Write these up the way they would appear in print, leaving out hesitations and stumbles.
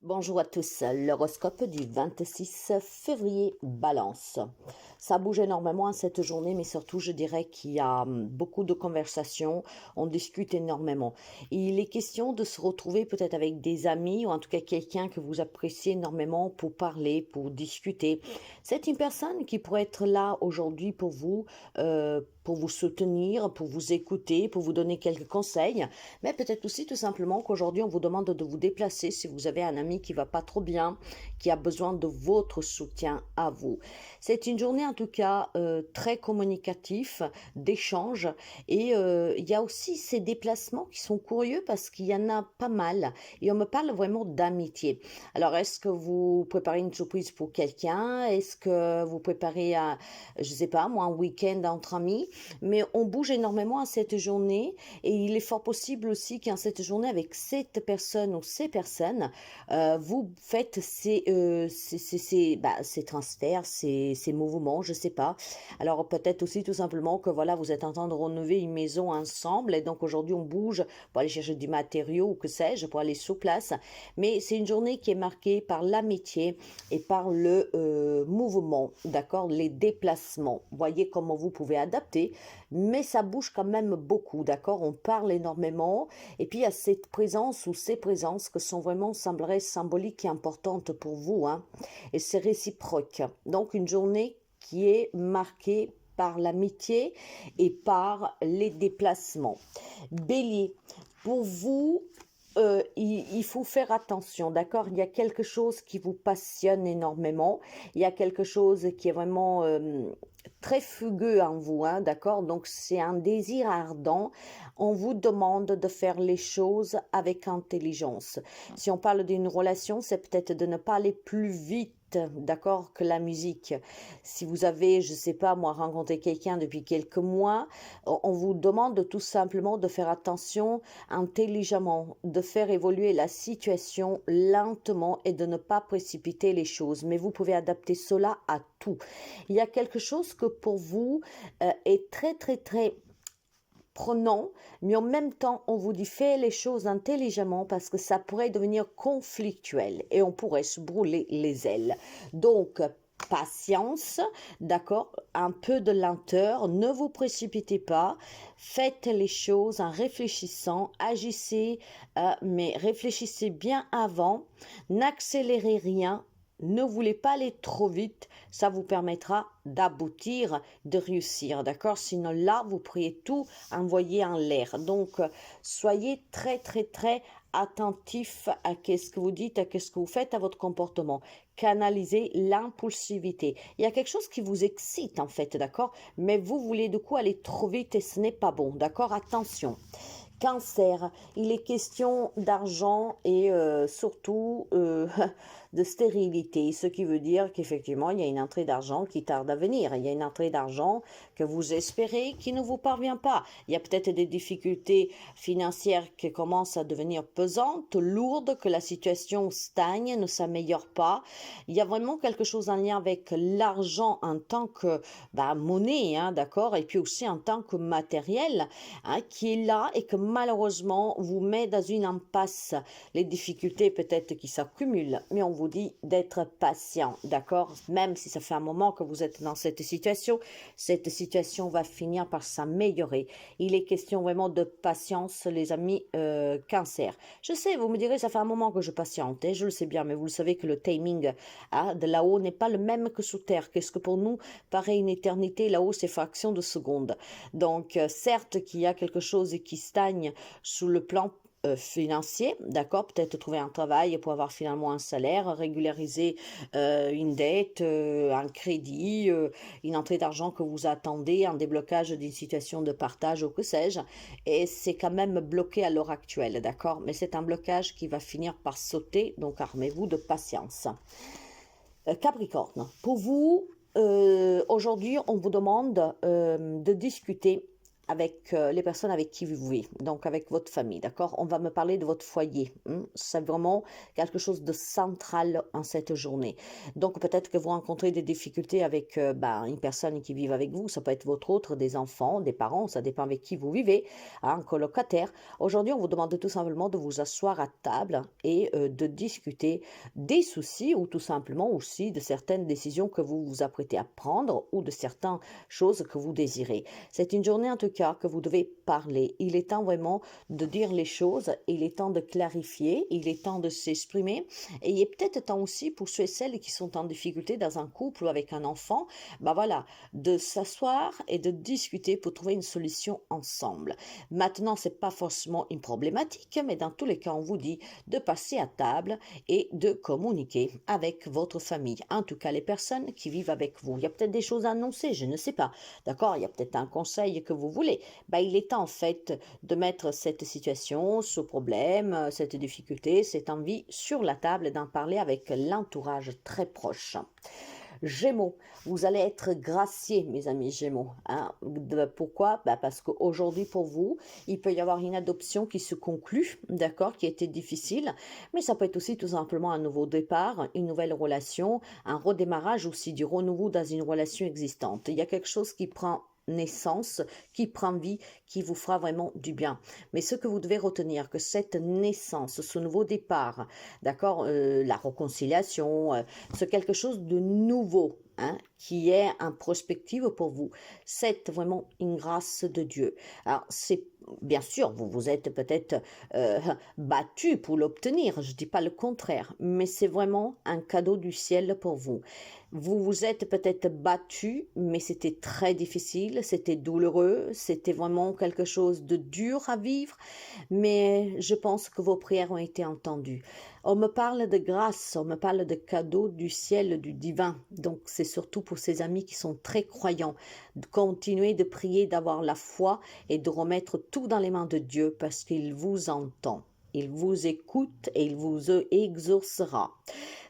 Bonjour à tous, l'horoscope du 26 février Balance. Ça bouge énormément cette journée, mais surtout je dirais qu'il y a beaucoup de conversations, on discute énormément. Il est question de se retrouver peut-être avec des amis ou en tout cas quelqu'un que vous appréciez énormément pour parler, pour discuter. C'est une personne qui pourrait être là aujourd'hui pour vous soutenir, pour vous écouter, pour vous donner quelques conseils, mais peut-être aussi tout simplement qu'aujourd'hui on vous demande de vous déplacer si vous avez un ami qui va pas trop bien, qui a besoin de votre soutien à vous. C'est une journée en tout cas très communicatif, d'échange et il y a aussi ces déplacements qui sont curieux parce qu'il y en a pas mal et on me parle vraiment d'amitié. Alors est-ce que vous préparez une surprise pour quelqu'un? Est-ce que vous préparez je sais pas moi, un week-end entre amis? Mais on bouge énormément à cette journée et il est fort possible aussi qu'en cette journée avec cette personne ou ces personnes, vous faites ces transferts, ces mouvements, je sais pas. Alors peut-être aussi tout simplement que voilà, vous êtes en train de rénover une maison ensemble et donc aujourd'hui on bouge pour aller chercher du matériau ou que sais-je, pour aller sur place. Mais c'est une journée qui est marquée par l'amitié et par le mouvement, d'accord, les déplacements. Voyez comment vous pouvez adapter, mais ça bouge quand même beaucoup, d'accord, on parle énormément et puis il y a cette présence ou ces présences que sont vraiment, semblerait symboliques et importantes pour vous, hein, et c'est réciproque. Donc une journée qui est marquée par l'amitié et par les déplacements. Bélier, pour vous, il faut faire attention, d'accord? Il y a quelque chose qui vous passionne énormément. Il y a quelque chose qui est vraiment très fugueux en vous, hein, d'accord? Donc c'est un désir ardent. On vous demande de faire les choses avec intelligence. Si on parle d'une relation, c'est peut-être de ne pas aller plus vite, d'accord, que la musique. Si vous avez, je sais pas moi, rencontré quelqu'un depuis quelques mois, on vous demande tout simplement de faire attention intelligemment, de faire évoluer la situation lentement et de ne pas précipiter les choses. Mais vous pouvez adapter cela à tout. Il y a quelque chose que pour vous est très très très prenant, mais en même temps, on vous dit faites les choses intelligemment parce que ça pourrait devenir conflictuel et on pourrait se brûler les ailes. Donc, patience, d'accord, un peu de lenteur, ne vous précipitez pas, faites les choses en réfléchissant, agissez, mais réfléchissez bien avant, n'accélérez rien, ne voulez pas aller trop vite, ça vous permettra d'aboutir, de réussir, d'accord? Sinon là, vous pourriez tout envoyer en l'air. Donc, soyez très, très, très attentif à ce que vous dites, à ce que vous faites, à votre comportement. Canalisez l'impulsivité. Il y a quelque chose qui vous excite, en fait, d'accord? Mais vous voulez du coup aller trop vite et ce n'est pas bon, d'accord? Attention. Cancer, il est question d'argent et surtout de stérilité, ce qui veut dire qu'effectivement, il y a une entrée d'argent qui tarde à venir. Il y a une entrée d'argent que vous espérez qui ne vous parvient pas. Il y a peut-être des difficultés financières qui commencent à devenir pesantes, lourdes, que la situation stagne, ne s'améliore pas. Il y a vraiment quelque chose en lien avec l'argent en tant que monnaie, hein, d'accord, et puis aussi en tant que matériel, hein, qui est là et que malheureusement vous met dans une impasse. Les difficultés peut-être qui s'accumulent, mais on vous dit d'être patient, d'accord? Même si ça fait un moment que vous êtes dans cette situation va finir par s'améliorer. Il est question vraiment de patience, les amis cancer. Je sais, vous me direz, ça fait un moment que je patiente, je le sais bien, mais vous le savez que le timing de là-haut n'est pas le même que sous terre. Qu'est-ce que pour nous paraît une éternité, là-haut c'est fraction de seconde. Donc certes qu'il y a quelque chose qui stagne sous le plan financier, d'accord, peut-être trouver un travail pour avoir finalement un salaire, régulariser une dette, un crédit, une entrée d'argent que vous attendez, un déblocage d'une situation de partage ou que sais-je, et c'est quand même bloqué à l'heure actuelle, d'accord, mais c'est un blocage qui va finir par sauter, donc armez-vous de patience. Capricorne, pour vous, aujourd'hui, on vous demande de discuter avec les personnes avec qui vous vivez, donc avec votre famille, d'accord? On va me parler de votre foyer. C'est vraiment quelque chose de central en cette journée. Donc peut-être que vous rencontrez des difficultés avec une personne qui vit avec vous. Ça peut être votre autre, des enfants, des parents, ça dépend avec qui vous vivez, un colocataire. Aujourd'hui, on vous demande tout simplement de vous asseoir à table et de discuter des soucis ou tout simplement aussi de certaines décisions que vous vous apprêtez à prendre ou de certaines choses que vous désirez. C'est une journée en tout cas que vous devez parler. Il est temps vraiment de dire les choses, il est temps de clarifier, il est temps de s'exprimer et il est peut-être temps aussi pour ceux et celles qui sont en difficulté dans un couple ou avec un enfant, voilà, de s'asseoir et de discuter pour trouver une solution ensemble. Maintenant, c'est pas forcément une problématique, mais dans tous les cas, on vous dit de passer à table et de communiquer avec votre famille. En tout cas, les personnes qui vivent avec vous. Il y a peut-être des choses à annoncer, je ne sais pas. D'accord? Il y a peut-être un conseil que vous voulez. Il est temps en fait de mettre cette situation, ce problème, cette difficulté, cette envie sur la table et d'en parler avec l'entourage très proche. Gémeaux, vous allez être graciés, mes amis Gémeaux. Pourquoi? Parce qu'aujourd'hui, pour vous, il peut y avoir une adoption qui se conclut, d'accord, qui était difficile, mais ça peut être aussi tout simplement un nouveau départ, une nouvelle relation, un redémarrage aussi du renouveau dans une relation existante. Il y a quelque chose qui prend naissance, qui prend vie, qui vous fera vraiment du bien. Mais ce que vous devez retenir, que cette naissance, ce nouveau départ, d'accord, la réconciliation, c'est quelque chose de nouveau, qui est en prospective pour vous. C'est vraiment une grâce de Dieu. Alors, c'est bien sûr, vous vous êtes peut-être battu pour l'obtenir, je ne dis pas le contraire, mais c'est vraiment un cadeau du ciel pour vous. Vous vous êtes peut-être battu, mais c'était très difficile, c'était douloureux, c'était vraiment quelque chose de dur à vivre, mais je pense que vos prières ont été entendues. On me parle de grâce, on me parle de cadeau du ciel, du divin. Donc c'est surtout pour ces amis qui sont très croyants, de continuer de prier, d'avoir la foi et de remettre tout dans les mains de Dieu parce qu'il vous entend. Il vous écoute et il vous exaucera.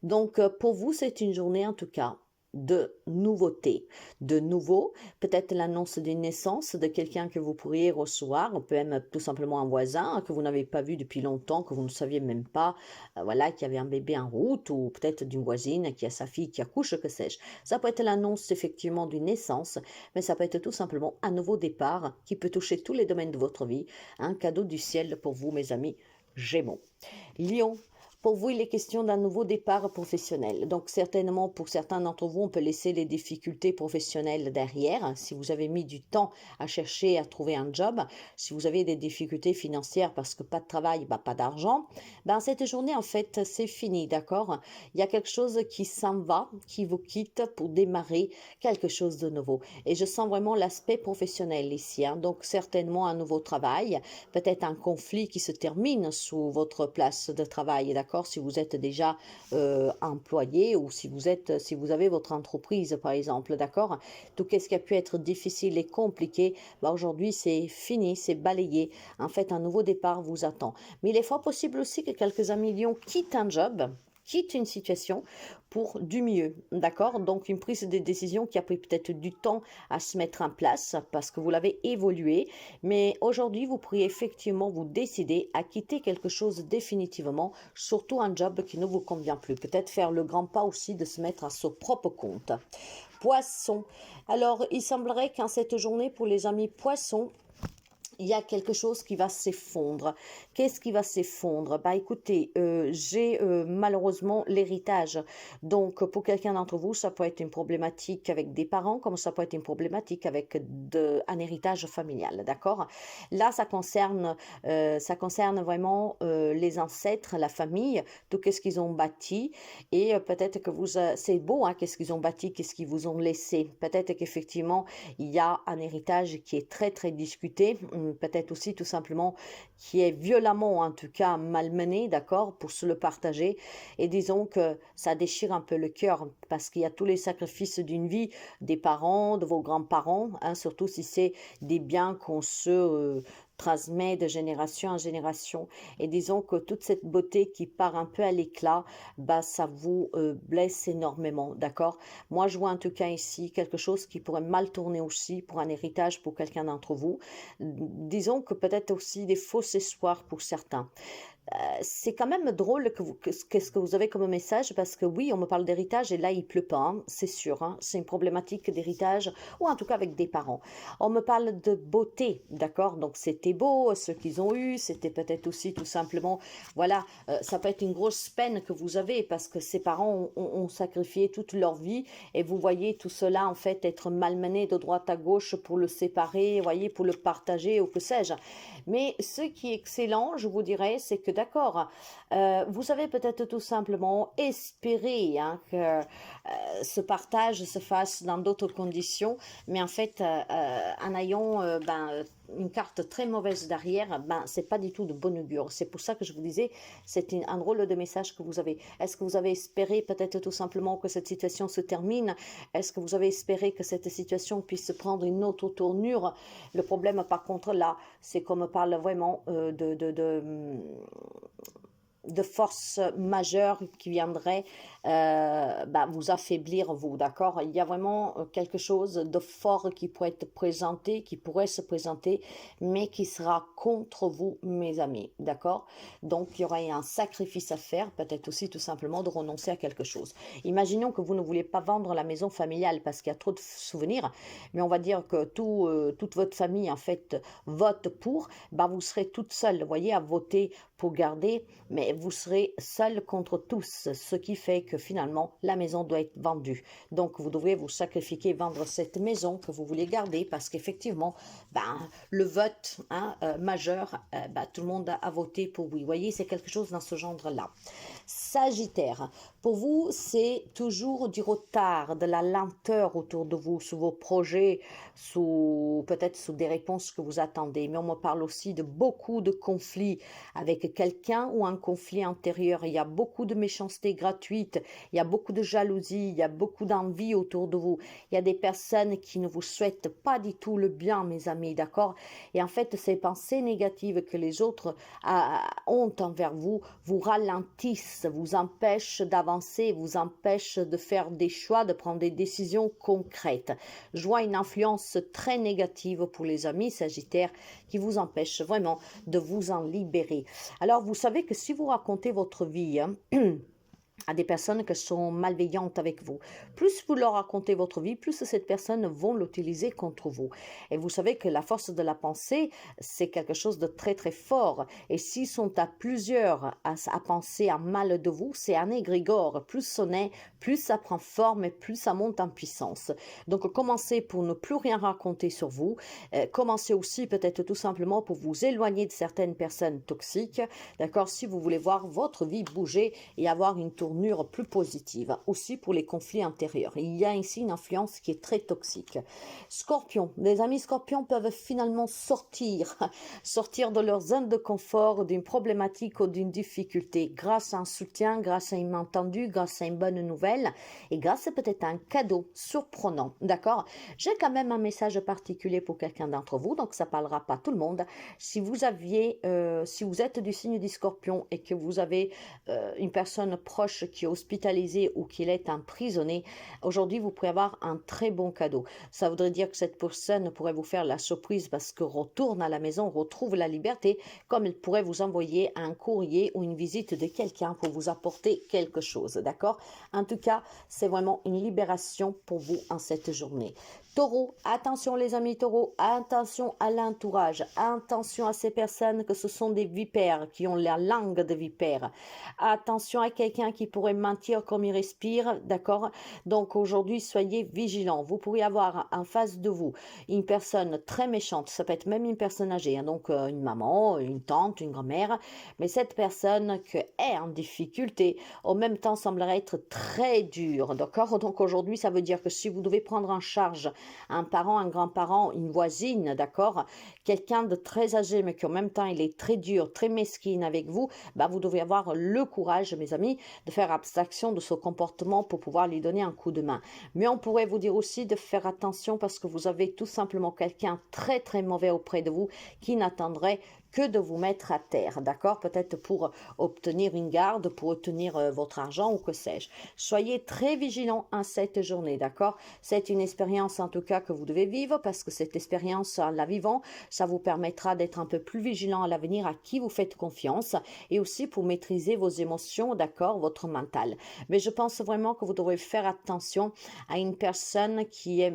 Donc, pour vous, c'est une journée en tout cas de nouveauté, de nouveau, peut-être l'annonce d'une naissance de quelqu'un que vous pourriez recevoir, peut même tout simplement un voisin que vous n'avez pas vu depuis longtemps, que vous ne saviez même pas, voilà, qui avait un bébé en route, ou peut-être d'une voisine qui a sa fille qui accouche, que sais-je. Ça peut être l'annonce effectivement d'une naissance, mais ça peut être tout simplement un nouveau départ qui peut toucher tous les domaines de votre vie, un cadeau du ciel pour vous, mes amis Gémeaux. Lion. Pour vous, il est question d'un nouveau départ professionnel. Donc, certainement, pour certains d'entre vous, on peut laisser les difficultés professionnelles derrière. Si vous avez mis du temps à chercher à trouver un job, si vous avez des difficultés financières parce que pas de travail, pas d'argent, cette journée, en fait, c'est fini, d'accord? Il y a quelque chose qui s'en va, qui vous quitte pour démarrer quelque chose de nouveau. Et je sens vraiment l'aspect professionnel ici. Donc, certainement un nouveau travail, peut-être un conflit qui se termine sous votre place de travail, d'accord? Si vous êtes déjà employé ou si vous avez votre entreprise, par exemple, d'accord? Tout ce qui a pu être difficile et compliqué, aujourd'hui, c'est fini, c'est balayé. En fait, un nouveau départ vous attend. Mais il est fort possible aussi que quelques amis lions quittent un job, quitte une situation pour du mieux, d'accord? Donc, une prise de décision qui a pris peut-être du temps à se mettre en place parce que vous l'avez évolué, mais aujourd'hui, vous pourriez effectivement vous décider à quitter quelque chose définitivement, surtout un job qui ne vous convient plus. Peut-être faire le grand pas aussi de se mettre à son propre compte. Poisson. Alors, il semblerait qu'en cette journée, pour les amis poissons, il y a quelque chose qui va s'effondre. Qu'est-ce qui va s'effondre? Écoutez, j'ai malheureusement l'héritage. Donc, pour quelqu'un d'entre vous, ça peut être une problématique avec des parents, comme ça peut être une problématique avec un héritage familial, d'accord? Là, ça concerne vraiment les ancêtres, la famille, tout ce qu'ils ont bâti. Et peut-être que c'est beau, qu'est-ce qu'ils ont bâti, qu'est-ce qu'ils vous ont laissé. Peut-être qu'effectivement, il y a un héritage qui est très, très discuté, peut-être aussi tout simplement qui est violemment en tout cas malmené, d'accord, pour se le partager. Et disons que ça déchire un peu le cœur parce qu'il y a tous les sacrifices d'une vie, des parents, de vos grands-parents, surtout si c'est des biens qu'on se transmet de génération en génération. Et disons que toute cette beauté qui part un peu à l'éclat, bah, ça vous blesse énormément, d'accord? Moi, je vois en tout cas ici quelque chose qui pourrait mal tourner aussi pour un héritage pour quelqu'un d'entre vous. Disons que peut-être aussi des faux espoirs pour certains. C'est quand même drôle que qu'est-ce que vous avez comme message parce que oui, on me parle d'héritage et là, il pleut pas, hein, c'est sûr, hein, c'est une problématique d'héritage ou en tout cas avec des parents. On me parle de beauté, d'accord? Donc c'était beau, ce qu'ils ont eu, c'était peut-être aussi tout simplement, voilà, ça peut être une grosse peine que vous avez parce que ces parents ont sacrifié toute leur vie et vous voyez tout cela en fait être malmené de droite à gauche pour le séparer, voyez, pour le partager ou que sais-je. Mais ce qui est excellent, je vous dirais, c'est que d'accord, vous avez peut-être tout simplement espéré hein, que ce partage se fasse dans d'autres conditions, mais en fait, en ayant une carte très mauvaise derrière, c'est pas du tout de bon augure. C'est pour ça que je vous disais, c'est un drôle de message que vous avez. Est-ce que vous avez espéré peut-être tout simplement que cette situation se termine? Est-ce que vous avez espéré que cette situation puisse prendre une autre tournure? Le problème, par contre, là, c'est qu'on me parle vraiment de force majeure qui viendrait vous affaiblir, vous, d'accord? Il y a vraiment quelque chose de fort qui pourrait être présenté, qui pourrait se présenter, mais qui sera contre vous, mes amis, d'accord? Donc, il y aurait un sacrifice à faire, peut-être aussi tout simplement de renoncer à quelque chose. Imaginons que vous ne voulez pas vendre la maison familiale parce qu'il y a trop de souvenirs, mais on va dire que toute votre famille, en fait, vote pour, vous serez toute seule, vous voyez, à voter pour garder, mais vous serez seul contre tous, ce qui fait que finalement, la maison doit être vendue. Donc, vous devrez vous sacrifier, vendre cette maison que vous voulez garder parce qu'effectivement, le vote majeur, tout le monde a voté pour oui. Vous voyez, c'est quelque chose dans ce genre-là. Sagittaire, pour vous, c'est toujours du retard, de la lenteur autour de vous, sur vos projets, peut-être sous des réponses que vous attendez. Mais on me parle aussi de beaucoup de conflits avec quelqu'un ou un conflit antérieur. Il y a beaucoup de méchanceté gratuite, il y a beaucoup de jalousie, il y a beaucoup d'envie autour de vous. Il y a des personnes qui ne vous souhaitent pas du tout le bien, mes amis, d'accord? Et en fait, ces pensées négatives que les autres ont envers vous, vous ralentissent, vous empêchent d'avancer, vous empêchent de faire des choix, de prendre des décisions concrètes. Je vois une influence très négative pour les amis sagittaires qui vous empêche vraiment de vous en libérer. Alors, vous savez que si vous racontez votre vie, à des personnes qui sont malveillantes avec vous. Plus vous leur racontez votre vie, plus cette personne vont l'utiliser contre vous. Et vous savez que la force de la pensée, c'est quelque chose de très très fort. Et s'ils sont à plusieurs à penser à mal de vous, c'est un égrégore. Plus on est, plus ça prend forme et plus ça monte en puissance. Donc commencez pour ne plus rien raconter sur vous. Commencez aussi peut-être tout simplement pour vous éloigner de certaines personnes toxiques. D'accord? Si vous voulez voir votre vie bouger et avoir une tournure plus positive, aussi pour les conflits intérieurs. Il y a ici une influence qui est très toxique. Scorpion, les amis scorpions peuvent finalement sortir de leur zone de confort, d'une problématique ou d'une difficulté, grâce à un soutien, grâce à une main tendue, grâce à une bonne nouvelle, et grâce à peut-être un cadeau surprenant, d'accord? J'ai quand même un message particulier pour quelqu'un d'entre vous, donc ça parlera pas tout le monde. Si vous êtes du signe du scorpion et que vous avez une personne proche qui est hospitalisée ou qui est emprisonnée, aujourd'hui vous pourrez avoir un très bon cadeau. Ça voudrait dire que cette personne pourrait vous faire la surprise parce que retourne à la maison, retrouve la liberté, comme elle pourrait vous envoyer un courrier ou une visite de quelqu'un pour vous apporter quelque chose, d'accord? En tout cas, c'est vraiment une libération pour vous en cette journée. Taureau, attention les amis taureaux, attention à l'entourage, attention à ces personnes que ce sont des vipères, qui ont la langue de vipère. Attention à quelqu'un qui pourrait mentir comme il respire, d'accord? Donc aujourd'hui, soyez vigilants. Vous pourriez avoir en face de vous une personne très méchante, ça peut être même une personne âgée, hein, donc une maman, une tante, une grand-mère, mais cette personne qui est en difficulté, en même temps semblerait être très dure, d'accord? Donc aujourd'hui, ça veut dire que si vous devez prendre en charge un parent, un grand-parent, une voisine, d'accord? Quelqu'un de très âgé, mais qui en même temps, il est très dur, très mesquine avec vous, bah, vous devez avoir le courage, mes amis, de faire abstraction de ce comportement pour pouvoir lui donner un coup de main. Mais on pourrait vous dire aussi de faire attention parce que vous avez tout simplement quelqu'un très très mauvais auprès de vous qui n'attendrait que de vous mettre à terre, d'accord? Peut-être pour obtenir une garde, pour obtenir votre argent ou que sais-je. Soyez très vigilants à cette journée, d'accord? C'est une expérience en tout cas que vous devez vivre parce que cette expérience, en la vivant, ça vous permettra d'être un peu plus vigilant à l'avenir, à qui vous faites confiance et aussi pour maîtriser vos émotions, d'accord? Votre mental. Mais je pense vraiment que vous devrez faire attention à une personne qui est,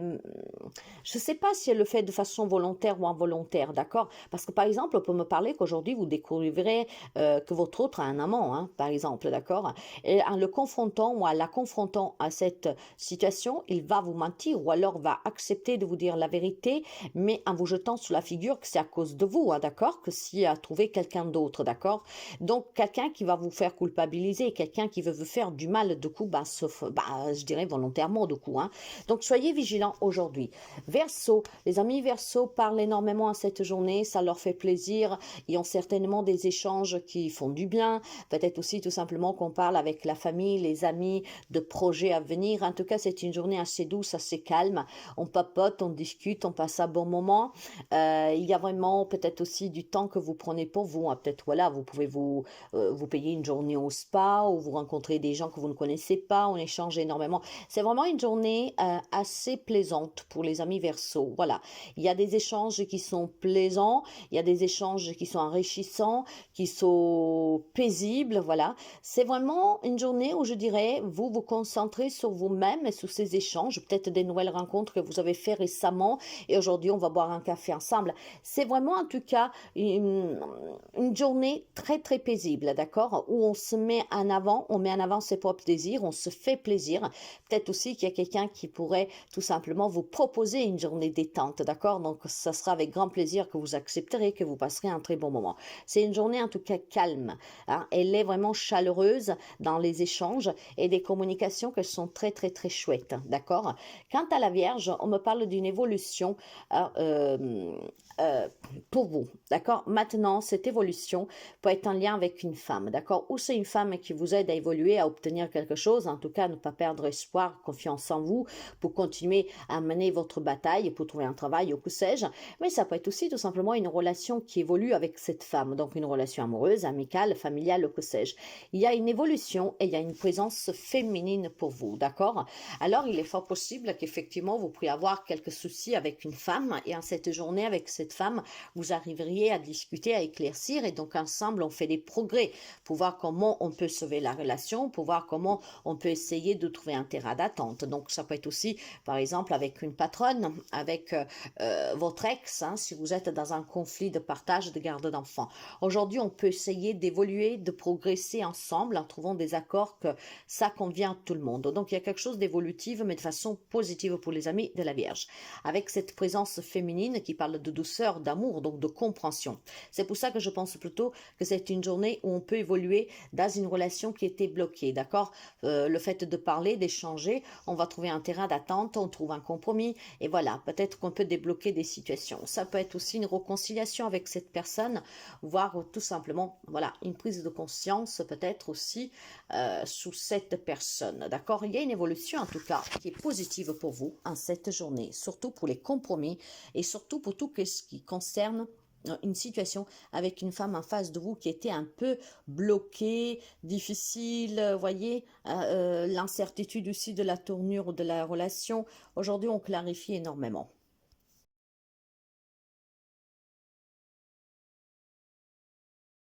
je ne sais pas si elle le fait de façon volontaire ou involontaire, d'accord? Parce que par exemple, on peut me parler qu'aujourd'hui, vous découvrirez que votre autre a un amant, hein, par exemple, d'accord? Et en le confrontant ou en la confrontant à cette situation, il va vous mentir ou alors va accepter de vous dire la vérité, mais en vous jetant sous la figure que c'est à cause de vous, hein, d'accord? Que s'il a trouvé quelqu'un d'autre, d'accord? Donc, quelqu'un qui va vous faire culpabiliser, quelqu'un qui veut vous faire du mal, de coup, bah, sauf, bah, je dirais volontairement, de coup, hein. Donc, soyez vigilants aujourd'hui. Verseau, les amis Verseau parlent énormément à cette journée, ça leur fait plaisir, ils ont certainement des échanges qui font du bien, peut-être aussi tout simplement qu'on parle avec la famille, les amis, de projets à venir. En tout cas, c'est une journée assez douce, assez calme, on papote, on discute, on passe un bon moment. Il y a vraiment peut-être aussi du temps que vous prenez pour vous, hein. Peut-être voilà, vous pouvez vous payer une journée au spa ou vous rencontrez des gens que vous ne connaissez pas, on échange énormément. C'est vraiment une journée assez plaisante pour les amis Verseau. Voilà, il y a des échanges qui sont plaisants, il y a des échanges qui sont enrichissants, qui sont paisibles. Voilà, c'est vraiment une journée où je dirais, vous vous concentrez sur vous-même et sur ces échanges, peut-être des nouvelles rencontres que vous avez fait récemment et aujourd'hui on va boire un café ensemble. C'est vraiment en tout cas une journée très très paisible, d'accord, où on se met en avant, on met en avant ses propres désirs, on se fait plaisir. Peut-être aussi qu'il y a quelqu'un qui pourrait tout simplement vous proposer une journée détente, d'accord? Donc, ça sera avec grand plaisir que vous accepterez, que vous passerez un très bon moment. C'est une journée en tout cas calme, hein? Elle est vraiment chaleureuse dans les échanges et des communications qui sont très très très chouettes, d'accord? Quant à la Vierge, on me parle d'une évolution pour vous, d'accord? Maintenant, cette évolution peut être en lien avec une femme, d'accord? Ou c'est une femme qui vous aide à évoluer, à obtenir quelque chose, en tout cas, ne pas perdre espoir, confiance en vous, pour continuer à mener votre bataille, pour trouver un travail, ou que sais-je. Mais ça peut être aussi tout simplement une relation qui évolue avec cette femme, donc une relation amoureuse, amicale, familiale, ou que sais-je. Il y a une évolution et il y a une présence féminine pour vous, d'accord? Alors, il est fort possible qu'effectivement, vous pourriez avoir quelques soucis avec une femme et en cette journée, avec cette femme, vous arriveriez à discuter, à éclaircir et donc ensemble, on fait des progrès pour voir comment on peut sauver la relation, pour voir comment on peut essayer de trouver un terrain d'attente. Donc, ça peut être aussi, par exemple, avec une patronne, avec votre ex, hein, si vous êtes dans un conflit de partage de garde d'enfants. Aujourd'hui, on peut essayer d'évoluer, de progresser ensemble en trouvant des accords que ça convient à tout le monde. Donc, il y a quelque chose d'évolutif, mais de façon positive pour les amis de la Vierge. Avec cette présence féminine qui parle de douceur, d'amour, donc de compréhension. C'est pour ça que je pense plutôt que c'est une journée où on peut évoluer dans une relation qui était bloquée, d'accord? Le fait de parler, d'échanger, on va trouver un terrain d'attente, on trouve un compromis, et voilà, peut-être qu'on peut débloquer des situations. Ça peut être aussi une réconciliation avec cette personne, voire tout simplement, voilà, une prise de conscience peut-être aussi sous cette personne, d'accord? Il y a une évolution en tout cas qui est positive pour vous en cette journée, surtout pour les compromis et surtout pour tout ce qui concerne une situation avec une femme en face de vous qui était un peu bloquée, difficile, voyez, l'incertitude aussi de la tournure de la relation. Aujourd'hui, on clarifie énormément.